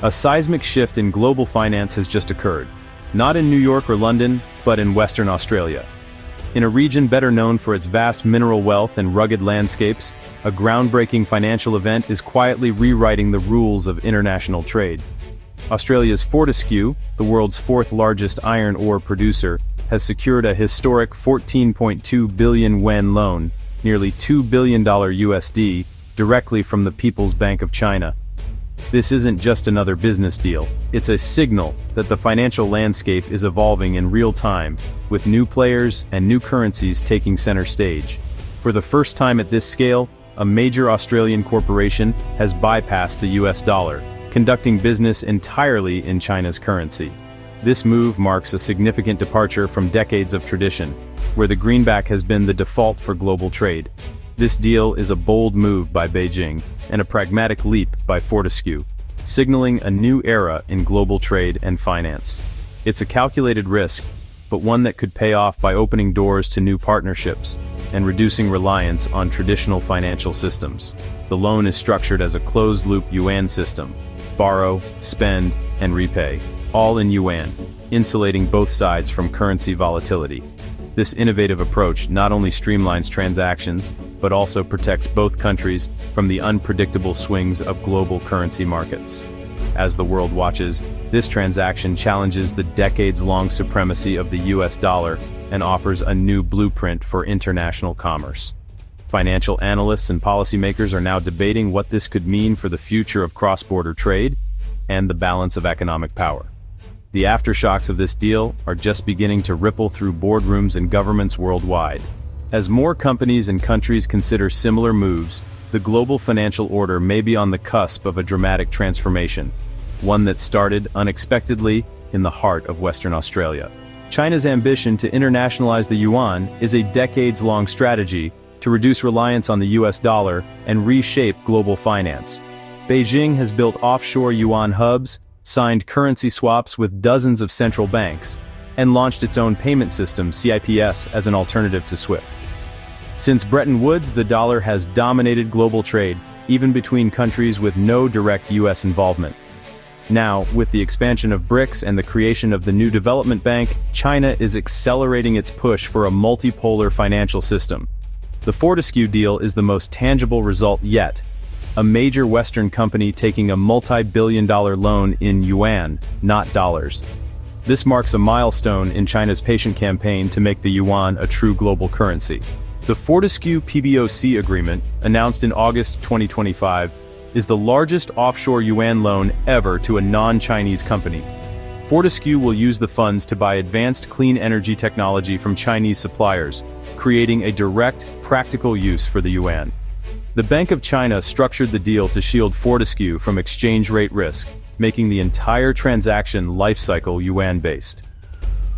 A seismic shift in global finance has just occurred. Not in New York or London, but in Western Australia. In a region better known for its vast mineral wealth and rugged landscapes, a groundbreaking financial event is quietly rewriting the rules of international trade. Australia's Fortescue, the world's fourth largest iron ore producer, has secured a historic 14.2 billion Yuan loan, nearly $2 billion USD, directly from the People's Bank of China. This isn't just another business deal, it's a signal that the financial landscape is evolving in real time, with new players and new currencies taking center stage. For the first time at this scale, a major Australian corporation has bypassed the US dollar, conducting business entirely in China's currency. This move marks a significant departure from decades of tradition, where the greenback has been the default for global trade. This deal is a bold move by Beijing, and a pragmatic leap by Fortescue, signaling a new era in global trade and finance. It's a calculated risk, but one that could pay off by opening doors to new partnerships and reducing reliance on traditional financial systems. The loan is structured as a closed-loop yuan system: borrow, spend, and repay, all in yuan, insulating both sides from currency volatility. This innovative approach not only streamlines transactions, but also protects both countries from the unpredictable swings of global currency markets. As the world watches, this transaction challenges the decades-long supremacy of the US dollar and offers a new blueprint for international commerce. Financial analysts and policymakers are now debating what this could mean for the future of cross-border trade and the balance of economic power. The aftershocks of this deal are just beginning to ripple through boardrooms and governments worldwide. As more companies and countries consider similar moves, the global financial order may be on the cusp of a dramatic transformation, one that started unexpectedly in the heart of Western Australia. China's ambition to internationalize the yuan is a decades-long strategy to reduce reliance on the US dollar and reshape global finance. Beijing has built offshore yuan hubs, signed currency swaps with dozens of central banks, and launched its own payment system, CIPS, as an alternative to SWIFT. Since Bretton Woods, the dollar has dominated global trade, even between countries with no direct US involvement. Now, with the expansion of BRICS and the creation of the new development bank, China is accelerating its push for a multipolar financial system. The Fortescue deal is the most tangible result yet. A major Western company taking a multi-billion-dollar loan in yuan, not dollars. This marks a milestone in China's patient campaign to make the yuan a true global currency. The Fortescue PBOC agreement, announced in August 2025, is the largest offshore yuan loan ever to a non-Chinese company. Fortescue will use the funds to buy advanced clean energy technology from Chinese suppliers, creating a direct, practical use for the yuan. The Bank of China structured the deal to shield Fortescue from exchange rate risk, making the entire transaction lifecycle yuan-based.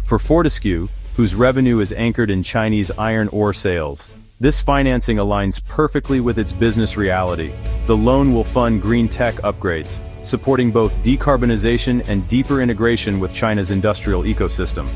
For Fortescue, whose revenue is anchored in Chinese iron ore sales, this financing aligns perfectly with its business reality. The loan will fund green tech upgrades, supporting both decarbonization and deeper integration with China's industrial ecosystem.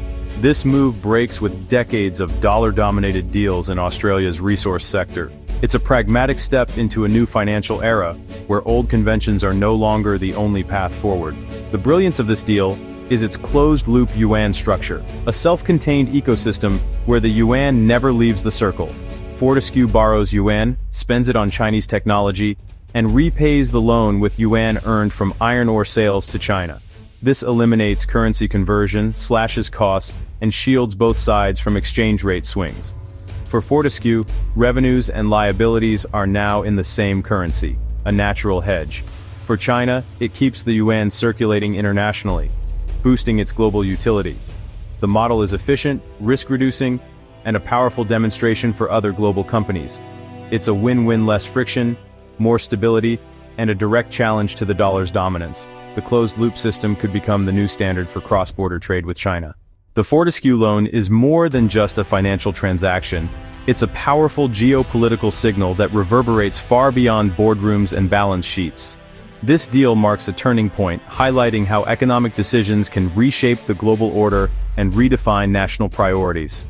This move breaks with decades of dollar-dominated deals in Australia's resource sector. It's a pragmatic step into a new financial era, where old conventions are no longer the only path forward. The brilliance of this deal is its closed-loop yuan structure, a self-contained ecosystem where the yuan never leaves the circle. Fortescue borrows yuan, spends it on Chinese technology, and repays the loan with yuan earned from iron ore sales to China. This eliminates currency conversion, slashes costs, and shields both sides from exchange rate swings. For Fortescue, revenues and liabilities are now in the same currency, a natural hedge. For China, it keeps the yuan circulating internationally, boosting its global utility. The model is efficient, risk-reducing, and a powerful demonstration for other global companies. It's a win-win: less friction, more stability, and a direct challenge to the dollar's dominance. The closed-loop system could become the new standard for cross-border trade with China. The Fortescue loan is more than just a financial transaction. It's a powerful geopolitical signal that reverberates far beyond boardrooms and balance sheets. This deal marks a turning point, highlighting how economic decisions can reshape the global order and redefine national priorities.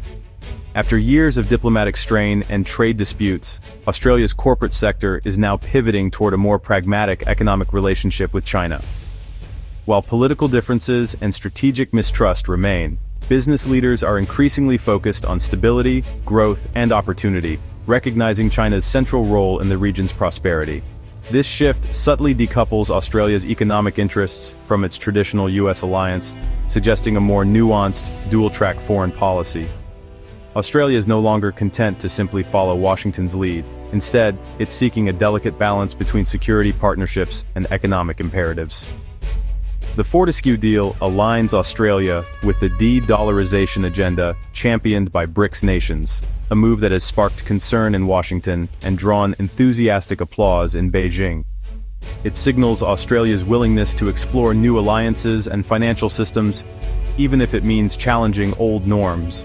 After years of diplomatic strain and trade disputes, Australia's corporate sector is now pivoting toward a more pragmatic economic relationship with China. While political differences and strategic mistrust remain, business leaders are increasingly focused on stability, growth, and opportunity, recognizing China's central role in the region's prosperity. This shift subtly decouples Australia's economic interests from its traditional US alliance, suggesting a more nuanced, dual-track foreign policy. Australia is no longer content to simply follow Washington's lead. Instead, it's seeking a delicate balance between security partnerships and economic imperatives. The Fortescue deal aligns Australia with the de-dollarization agenda championed by BRICS nations, a move that has sparked concern in Washington and drawn enthusiastic applause in Beijing. It signals Australia's willingness to explore new alliances and financial systems, even if it means challenging old norms.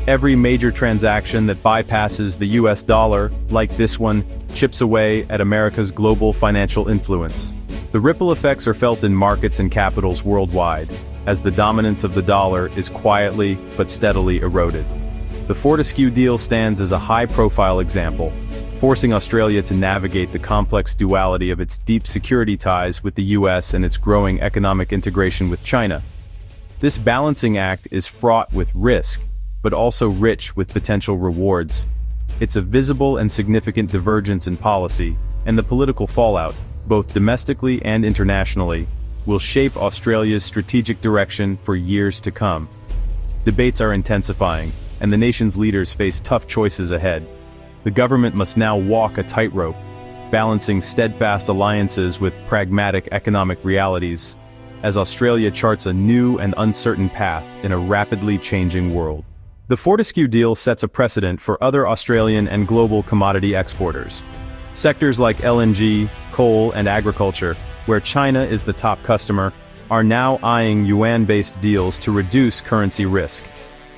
Every major transaction that bypasses the US dollar, like this one, chips away at America's global financial influence. The ripple effects are felt in markets and capitals worldwide, as the dominance of the dollar is quietly but steadily eroded. The Fortescue deal stands as a high-profile example, forcing Australia to navigate the complex duality of its deep security ties with the US and its growing economic integration with China. This balancing act is fraught with risk, but also rich with potential rewards. It's a visible and significant divergence in policy, and the political fallout, both domestically and internationally, will shape Australia's strategic direction for years to come. Debates are intensifying, and the nation's leaders face tough choices ahead. The government must now walk a tightrope, balancing steadfast alliances with pragmatic economic realities, as Australia charts a new and uncertain path in a rapidly changing world. The Fortescue deal sets a precedent for other Australian and global commodity exporters. Sectors like LNG, coal, and agriculture, where China is the top customer, are now eyeing yuan-based deals to reduce currency risk.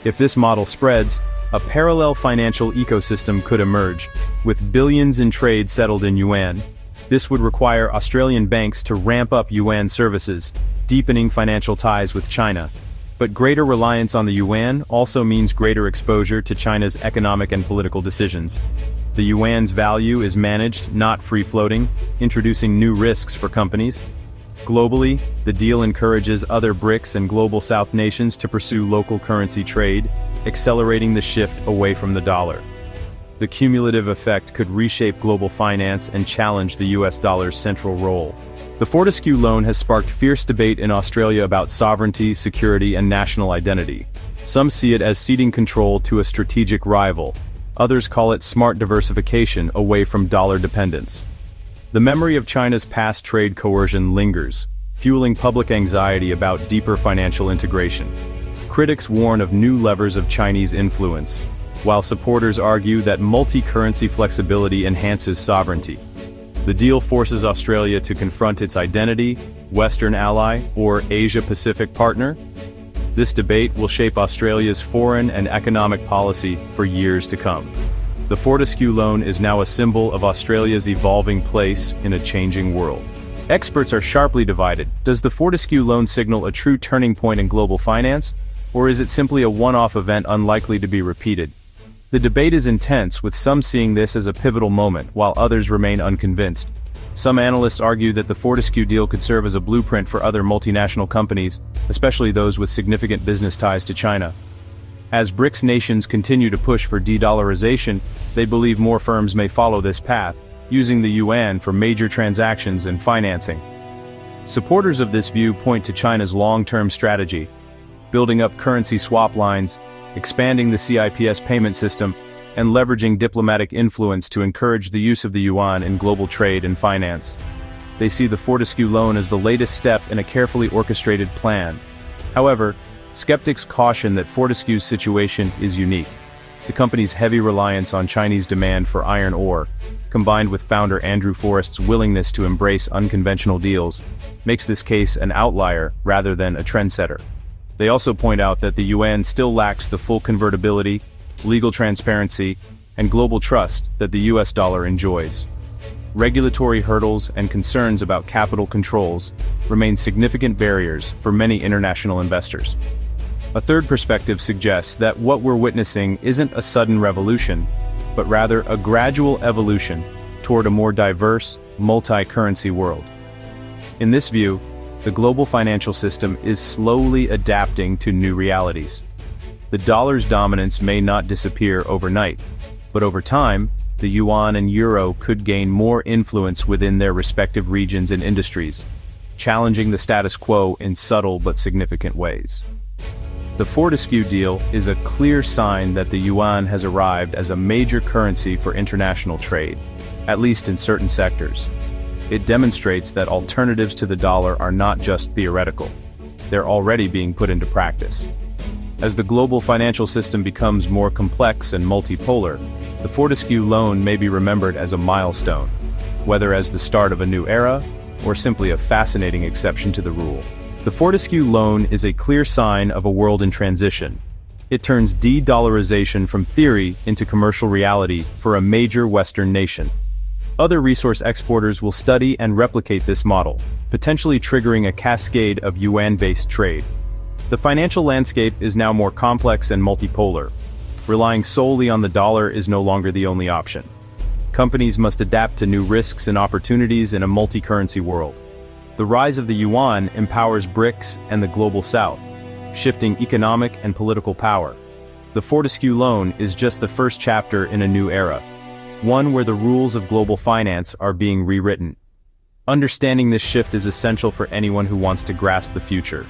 If this model spreads, a parallel financial ecosystem could emerge, with billions in trade settled in yuan. This would require Australian banks to ramp up yuan services, deepening financial ties with China. But greater reliance on the yuan also means greater exposure to China's economic and political decisions. The yuan's value is managed, not free-floating, introducing new risks for companies. Globally, the deal encourages other BRICS and Global South nations to pursue local currency trade, accelerating the shift away from the dollar. The cumulative effect could reshape global finance and challenge the US dollar's central role. The Fortescue loan has sparked fierce debate in Australia about sovereignty, security, and national identity. Some see it as ceding control to a strategic rival. Others call it smart diversification away from dollar dependence. The memory of China's past trade coercion lingers, fueling public anxiety about deeper financial integration. Critics warn of new levers of Chinese influence, while supporters argue that multi-currency flexibility enhances sovereignty. The deal forces Australia to confront its identity, Western ally, or Asia-Pacific partner. This debate will shape Australia's foreign and economic policy for years to come. The Fortescue loan is now a symbol of Australia's evolving place in a changing world. Experts are sharply divided. Does the Fortescue loan signal a true turning point in global finance, or is it simply a one-off event unlikely to be repeated? The debate is intense, with some seeing this as a pivotal moment, while others remain unconvinced. Some analysts argue that the Fortescue deal could serve as a blueprint for other multinational companies, especially those with significant business ties to China. As BRICS nations continue to push for de-dollarization, they believe more firms may follow this path, using the yuan for major transactions and financing. Supporters of this view point to China's long-term strategy, building up currency swap lines, expanding the CIPS payment system, and leveraging diplomatic influence to encourage the use of the yuan in global trade and finance. They see the Fortescue loan as the latest step in a carefully orchestrated plan. However, skeptics caution that Fortescue's situation is unique. The company's heavy reliance on Chinese demand for iron ore, combined with founder Andrew Forrest's willingness to embrace unconventional deals, makes this case an outlier rather than a trendsetter. They also point out that the yuan still lacks the full convertibility, legal transparency, and global trust that the US dollar enjoys. Regulatory hurdles and concerns about capital controls remain significant barriers for many international investors. A third perspective suggests that what we're witnessing isn't a sudden revolution, but rather a gradual evolution toward a more diverse, multi-currency world. In this view, The global financial system is slowly adapting to new realities. The dollar's dominance may not disappear overnight, but over time, the yuan and euro could gain more influence within their respective regions and industries, challenging the status quo in subtle but significant ways. The Fortescue deal is a clear sign that the yuan has arrived as a major currency for international trade, at least in certain sectors. It demonstrates that alternatives to the dollar are not just theoretical. They're already being put into practice. As the global financial system becomes more complex and multipolar, the Fortescue loan may be remembered as a milestone, whether as the start of a new era, or simply a fascinating exception to the rule. The Fortescue loan is a clear sign of a world in transition. It turns de-dollarization from theory into commercial reality for a major Western nation. Other resource exporters will study and replicate this model, potentially triggering a cascade of yuan-based trade. The financial landscape is now more complex and multipolar. Relying solely on the dollar is no longer the only option. Companies must adapt to new risks and opportunities in a multi-currency world. The rise of the yuan empowers BRICS and the global south, shifting economic and political power. The Fortescue loan is just the first chapter in a new era, one where the rules of global finance are being rewritten. Understanding this shift is essential for anyone who wants to grasp the future.